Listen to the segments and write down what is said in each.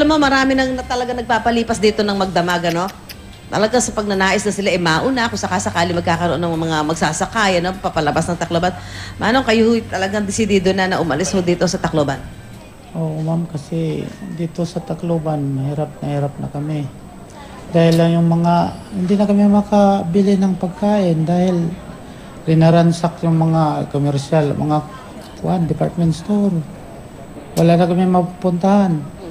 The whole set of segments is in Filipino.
alam mo, marami nang talaga nagpapalipas dito ng magdamag, ano? Talaga sa pagnanais na sila, mauna kung sakasakali magkakaroon ng mga magsasakay, ano, papalabas ng Tacloban. Manong kayo talagang desidido na umalis ho dito sa Tacloban? Oo, ma'am, kasi dito sa Tacloban, mahirap na kami. Dahil lang yung mga, hindi na kami makabili ng pagkain dahil rinaransak yung mga komersyal, mga department store. Wala na kami mapupuntahan.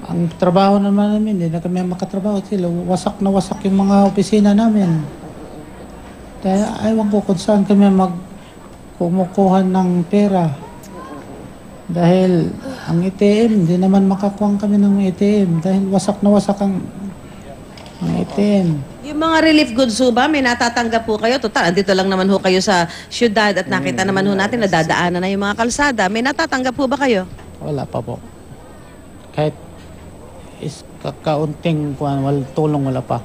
Ang trabaho naman namin, hindi na kami makatrabaho. Sila, wasak na wasak yung mga opisina namin. Dahil ayaw ko kung saan kami kumukuha ng pera. Dahil ang ATM, hindi naman makakuha kami ng ATM. Dahil wasak na wasak ang ATM. Yung mga relief goods ho ba, may natatanggap po kayo? Total, andito lang naman ho kayo sa syudad at nakita naman ho natin na dadaanan na yung mga kalsada. May natatanggap po ba kayo? Wala pa po. Kahit kakaunting tulong wala pa.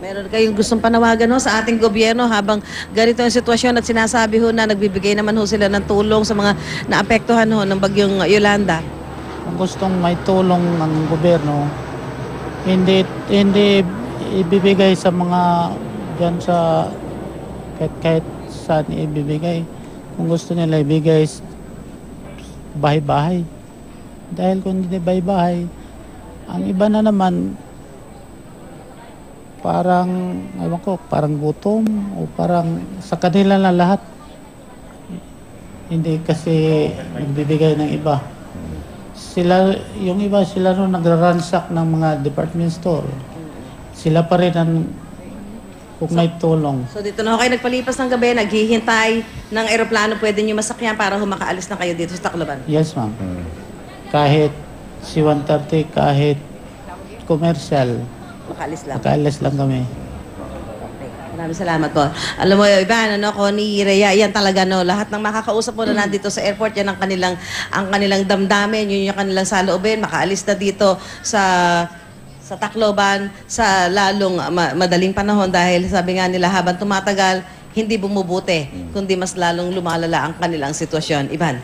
Meron kayong gustong panawagan ho sa ating gobyerno habang ganito ang sitwasyon at sinasabi ho na nagbibigay naman ho sila ng tulong sa mga naapektuhan ho ng bagyong Yolanda? Kung gustong may tulong ng gobyerno, hindi ibibigay sa mga dyan sa kahit saan ibibigay. Kung gusto nila ibigay bahay-bahay. Dahil kung hindi bahay-bahay, ang iba na naman parang, ewan ko, parang gutom o parang sa kanila na lahat. Hindi kasi nagbibigay ng iba. Yung iba sila nung nagraransak ng mga department store. Sila pa rin ang kung may tulong. So dito na ho kayo nagpalipas ng gabi, naghihintay ng eroplano, pwede nyo masakyan para makaalis na kayo dito sa Tacloban? Yes, ma'am. Kahit C-130, kahit commercial, makaalis lang kami. Maraming salamat po. Alam mo, Ivan, Connie, Rhea, yan talaga, lahat ng makakausap mo na nandito sa airport, yan ang kanilang damdamin, yun yung kanilang saloobin, makaalis na dito sa Tacloban sa lalong madaling panahon dahil sabi nga nila habang tumatagal, hindi bumubuti, kundi mas lalong lumalala ang kanilang sitwasyon. Ivan.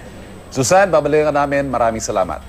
Susan, babalikan namin. Maraming salamat.